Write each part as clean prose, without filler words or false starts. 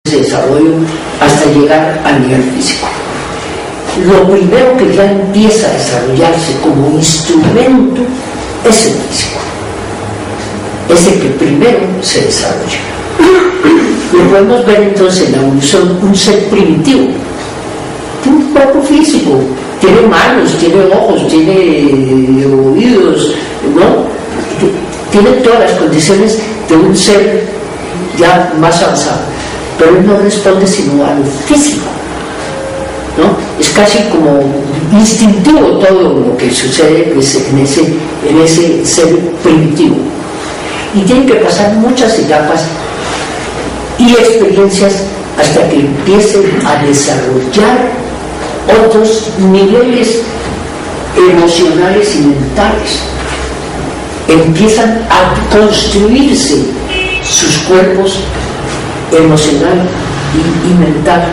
ese desarrollo hasta llegar al nivel físico. Lo primero que ya empieza a desarrollarse como instrumento es el físico. Es el que primero se desarrolla. Lo podemos ver entonces en la evolución, un ser primitivo. Tiene un cuerpo físico, tiene manos, tiene ojos, tiene oídos, ¿no? Tiene todas las condiciones de un ser ya más avanzado, pero él no responde sino a lo físico, ¿no? Es casi como instintivo todo lo que sucede pues, en ese ser primitivo, y tiene que pasar muchas etapas y experiencias hasta que empiece a desarrollar otros niveles emocionales y mentales. Empiezan a construirse sus cuerpos emocional y mental,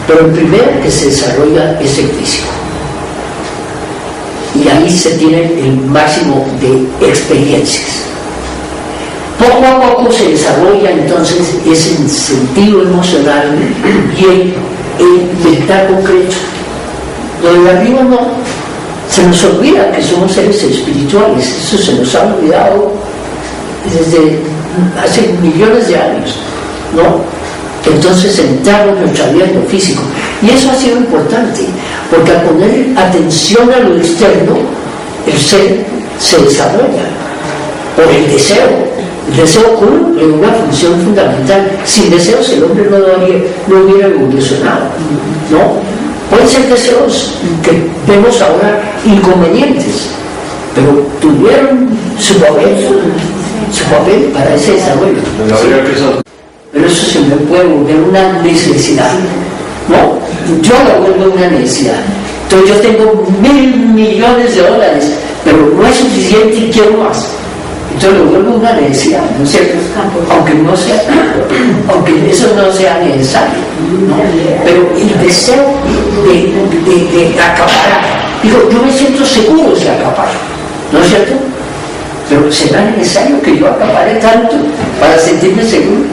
pero el primero que se desarrolla es el físico, y ahí se tiene el máximo de experiencias. Poco a poco se desarrolla entonces ese sentido emocional y el mental concreto. Lo de arriba no, se nos olvida que somos seres espirituales, eso se nos ha olvidado desde hace millones de años, ¿no? Entonces centramos nuestra vida en lo físico, y eso ha sido importante, porque al poner atención a lo externo, el ser se desarrolla por el deseo. El deseo cumple una función fundamental. Sin deseos el hombre no hubiera evolucionado, ¿no? Pueden ser deseos que vemos ahora inconvenientes, pero tuvieron su papel para ese desarrollo. Pero eso se me puede volver una necesidad, ¿no? Yo lo vuelvo una necesidad. Entonces yo tengo $1.000 millones, pero no es suficiente y quiero más. Entonces lo vuelvo una necesidad, ¿no es cierto? Aunque eso no sea necesario, ¿no? Pero el deseo de acaparar, digo, yo me siento seguro si acaparo, ¿no es cierto? Pero ¿será necesario que yo acapare tanto para sentirme seguro?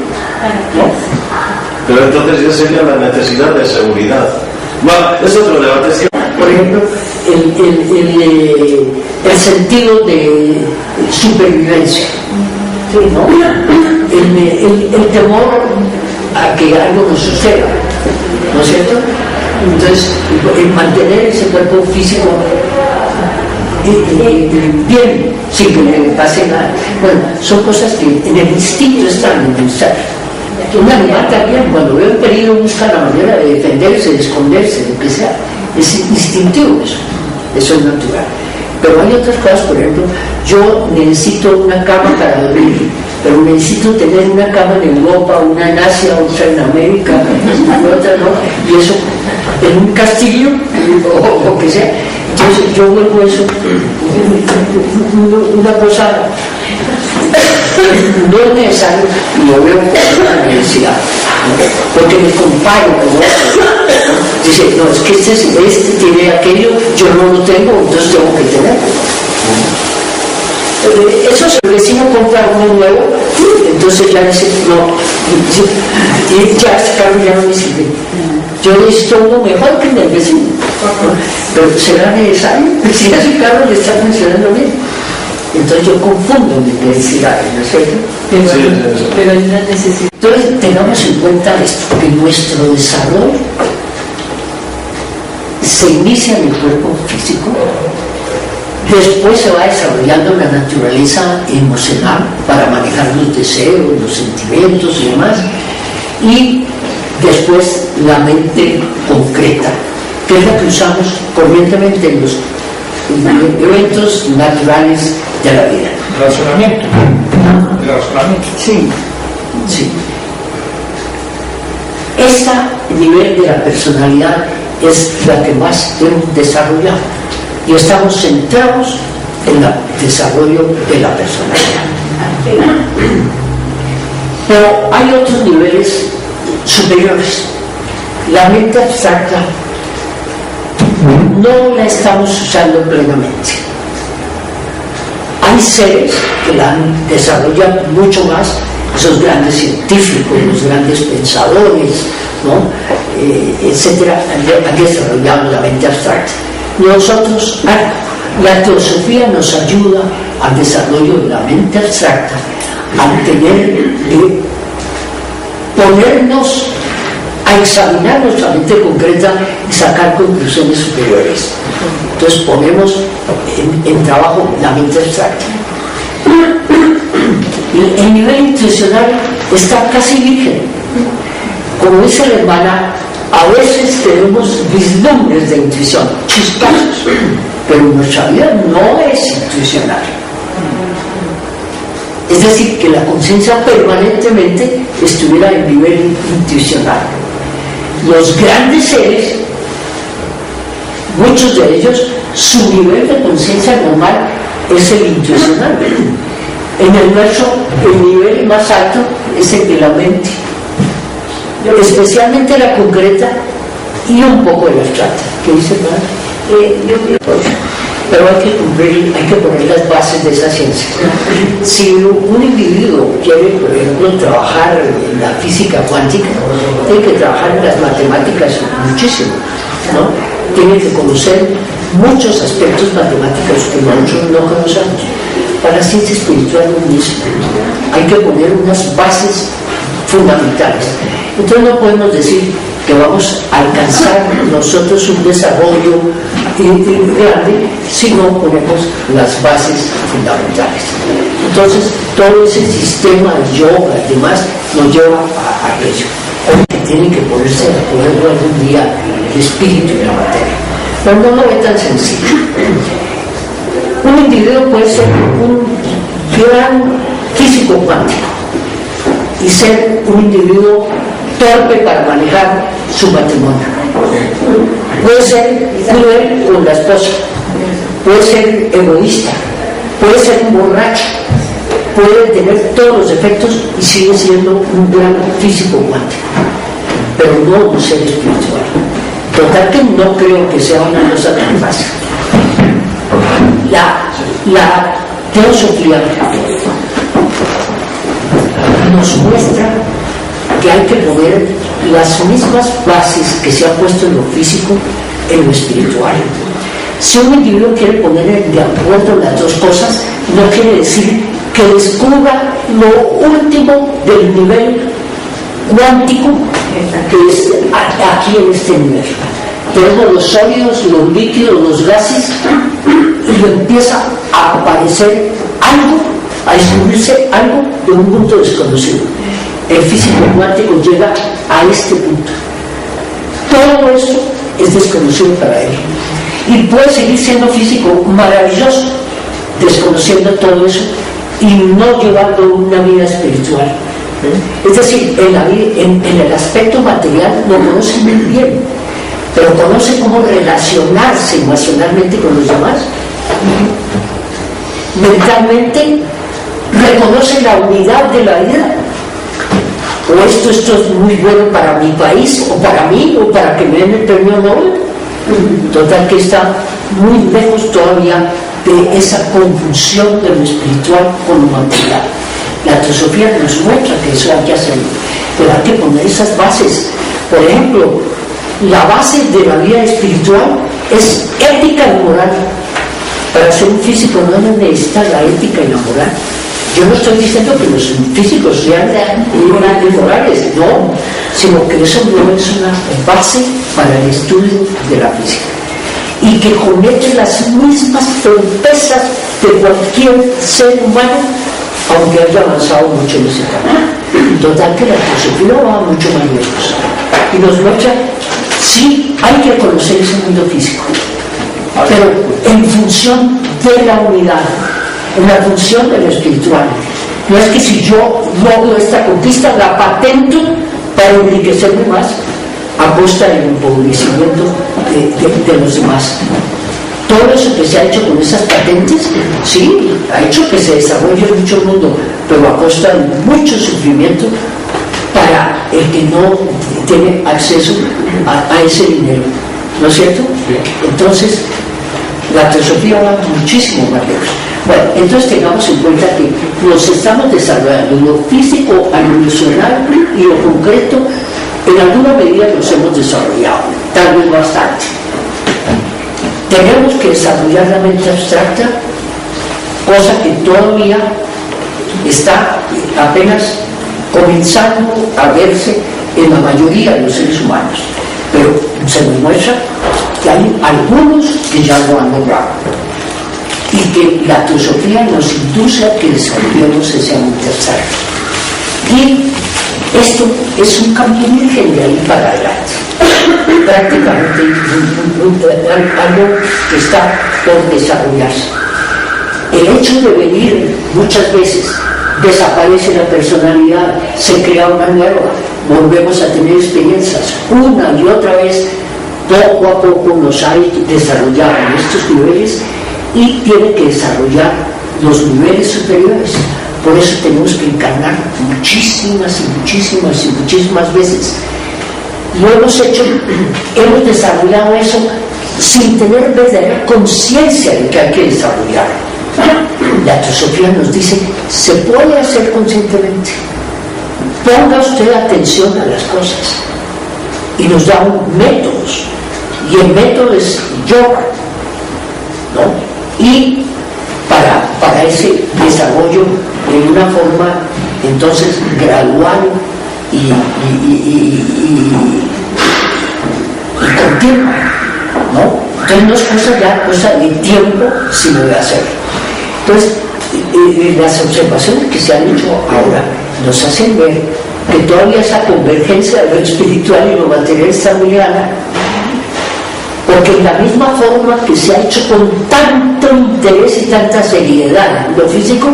¿No? Pero entonces ya sería la necesidad de seguridad. Bueno, es otro debate. Por ejemplo, el sentido de supervivencia, ¿sí, no? El temor a que algo nos suceda, ¿no es cierto? Entonces, el mantener ese cuerpo físico bien, sin que le pase nada. Bueno, son cosas que en el instinto están en el ser. Un animal también, cuando ve un peligro, busca la manera de defenderse, de esconderse, lo que sea. Es instintivo eso es natural. Pero hay otras cosas, por ejemplo, yo necesito una cama para dormir, pero necesito tener una cama en Europa, una en Asia, otra en América, otra no, y eso en un castillo o lo que sea. Entonces yo vuelvo eso una cosa no es necesario, y lo veo como una necesidad, ¿no? Porque me comparo con otro. Dice, no, es que este tiene aquello, yo no lo tengo, entonces tengo que tenerlo. Eso si el vecino compra uno nuevo, entonces ya dice, no, ya este carro ya no me sirve. Yo necesito uno mejor que el del vecino. Pero ¿será necesario? Si a ese carro le está funcionando bien. Entonces yo confundo mis necesidades, ¿no es cierto? Pero hay una necesidad. Entonces tengamos en cuenta esto, que nuestro desarrollo se inicia en el cuerpo físico, después se va desarrollando la naturaleza emocional para manejar los deseos, los sentimientos y demás, y después la mente concreta, que es la que usamos corrientemente en los eventos naturales de la vida. Razonamiento. El razonamiento. Sí, sí. Este nivel de la personalidad es la que más hemos desarrollado, y estamos centrados en el desarrollo de la personalidad. Pero hay otros niveles superiores. La mente abstracta no la estamos usando plenamente. Hay seres que la desarrollan mucho más esos grandes científicos, los grandes pensadores, ¿no? Etcétera, han desarrollado la mente abstracta. Nosotros, la teosofía nos ayuda al desarrollo de la mente abstracta, al tener que ponernos a examinar nuestra mente concreta y sacar conclusiones superiores. Entonces ponemos en trabajo la mente abstracta. Y el nivel intuicional está casi virgen. Como dice la hermana, a veces tenemos vislumbres de intuición, chispazos, pero nuestra vida no es intuicional. Es decir, que la conciencia permanentemente estuviera en nivel intuicional. Los grandes seres, muchos de ellos, su nivel de conciencia normal es el intuicional. En el nuestro, el nivel más alto es el de la mente, especialmente la concreta y un poco de la abstracta. ¿Qué dice el pero hay que poner las bases de esa ciencia. Si un individuo quiere, por ejemplo, trabajar en la física cuántica, tiene que trabajar en las matemáticas muchísimo, ¿no? Tiene que conocer muchos aspectos matemáticos que nosotros no conocemos. Para la ciencia espiritual lo mismo. Hay que poner unas bases fundamentales. Entonces no podemos decir que vamos a alcanzar nosotros un desarrollo grande si no ponemos las bases fundamentales. Entonces todo ese sistema de yoga y demás nos lleva a aquello. Porque tiene que ponerse de acuerdo algún día el espíritu y la materia. Pero no lo ve tan sencillo. Un individuo puede ser un gran físico cuántico y ser un individuo torpe para manejar su matrimonio. Puede ser cruel con la esposa, puede ser egoísta, puede ser un borracho, puede tener todos los defectos y sigue siendo un gran físico cuántico, pero no un ser espiritual. Total que no creo que sea una cosa tan fácil. La teosofía nos muestra que hay que poner las mismas bases que se han puesto en lo físico en lo espiritual. Si un individuo quiere poner de acuerdo las dos cosas, no quiere decir que descubra lo último del nivel cuántico que es aquí en este nivel. Tenemos los sólidos, los líquidos, los gases, y empieza a aparecer algo, a descubrirse algo de un punto desconocido. El físico cuántico llega a este punto. Todo eso es desconocido para él. Y puede seguir siendo físico maravilloso, desconociendo todo eso y no llevando una vida espiritual. Es decir, en el aspecto material lo conoce muy bien, pero conoce cómo relacionarse emocionalmente con los demás. Mentalmente reconoce la unidad de la vida. O esto es muy bueno para mi país, o para mí, o para que me den el premio Nobel. Total que está muy lejos todavía de esa conjunción de lo espiritual con lo material. La teosofía nos muestra que eso hay que hacerlo, pero hay que poner esas bases. Por ejemplo, la base de la vida espiritual es ética y moral. Para ser un físico no necesita la ética y la moral. Yo no estoy diciendo que los físicos sean morales, no, sino que eso no es una base para el estudio de la física. Y que comete las mismas torpezas de cualquier ser humano, aunque haya avanzado mucho en ese campo. Total que la filosofía va mucho más lejos. Y nos muestra, sí, hay que conocer ese mundo físico, pero en función de la unidad, en la función de lo espiritual. No es que si yo logro esta conquista, la patento para enriquecerme más a costa del empobrecimiento de los demás. Todo eso que se ha hecho con esas patentes, sí, ha hecho que se desarrolle mucho el mundo, pero a costa de mucho sufrimiento para el que no tiene acceso a ese dinero. ¿No es cierto? Entonces, La teosofía va muchísimo más lejos. Bueno, entonces tengamos en cuenta que nos estamos desarrollando lo físico a lo emocional y lo concreto, en alguna medida nos hemos desarrollado, tal vez bastante. Tenemos que desarrollar la mente abstracta, cosa que todavía está apenas comenzando a verse en la mayoría de los seres humanos, pero se nos muestra que hay algunos que ya lo han logrado y que la teosofía nos induce a que desarrollemos esa mente abstracta. Y esto es un cambio virgen de ahí para adelante, prácticamente algo que está por desarrollarse. El hecho de venir muchas veces, desaparece la personalidad, se crea una nueva, volvemos a tener experiencias una y otra vez, poco a poco nos hay desarrollado en estos niveles y tiene que desarrollar los niveles superiores. Por eso tenemos que encarnar muchísimas y muchísimas y muchísimas veces. Lo hemos hecho, hemos desarrollado eso sin tener verdadera conciencia de que hay que desarrollarlo. La teosofía nos dice, se puede hacer conscientemente. Ponga usted atención a las cosas. Y nos da métodos. Y el método es yoga, ¿no? Y para ese desarrollo en una forma entonces gradual y continua, ¿no? Entonces no es cosa de tiempo, sino de hacer. Entonces, las observaciones que se han hecho ahora nos hacen ver que todavía esa convergencia de lo espiritual y lo material está muy lejana, porque en la misma forma que se ha hecho con tanto interés y tanta seriedad en lo físico,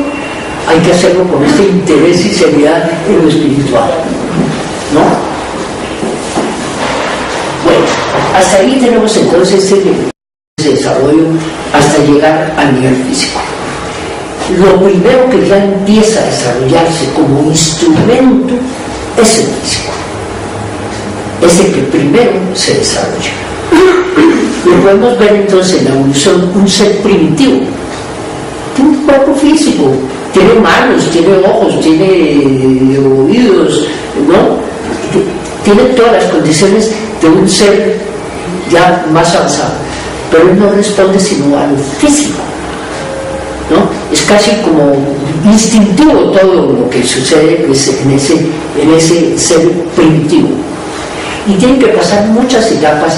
hay que hacerlo con este interés y seriedad en lo espiritual, ¿no? Bueno, hasta ahí tenemos entonces ese desarrollo hasta llegar al nivel físico. Lo primero que ya empieza a desarrollarse como instrumento es el físico. Es el que primero se desarrolla. Lo podemos ver entonces en la evolución, un ser primitivo. Tiene un cuerpo físico, tiene manos, tiene ojos, tiene oídos, ¿no? Tiene todas las condiciones de un ser ya más avanzado, pero él no responde sino a lo físico, ¿no? Es casi como instintivo todo lo que sucede en ese ser primitivo. Y tienen que pasar muchas etapas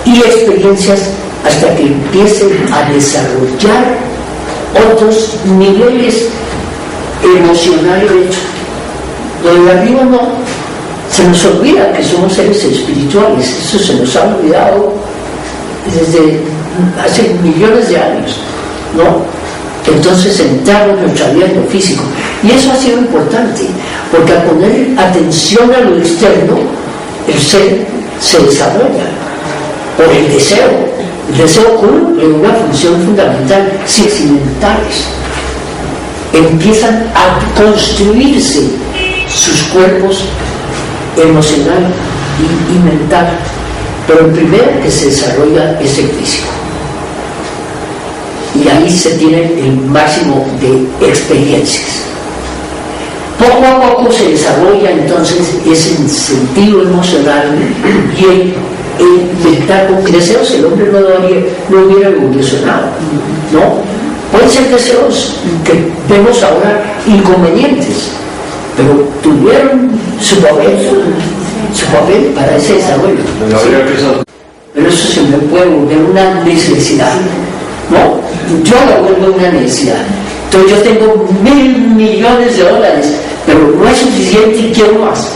y experiencias hasta que empiecen a desarrollar otros niveles emocionales. De hecho, lo de arriba no, se nos olvida que somos seres espirituales, eso se nos ha olvidado desde hace millones de años, ¿no? Entonces centramos nuestra vida en lo físico, y eso ha sido importante, porque al poner atención a lo externo, el ser se desarrolla por el deseo. El deseo cumple una función fundamental. Sentimentales empiezan a construirse sus cuerpos emocional y mental, pero el primero que se desarrolla es el físico, y ahí se tiene el máximo de experiencias. Poco a poco se desarrolla entonces ese sentido emocional y el mental. Con deseos el hombre no hubiera evolucionado, ¿no? Pueden ser deseos que vemos ahora inconvenientes, pero tuvieron su papel para ese desarrollo. ¿Sí? Pero eso se me puede volver una necesidad, ¿no? Yo lo vuelvo una necesidad. Entonces yo tengo $1.000 millones, pero no es suficiente y quiero más.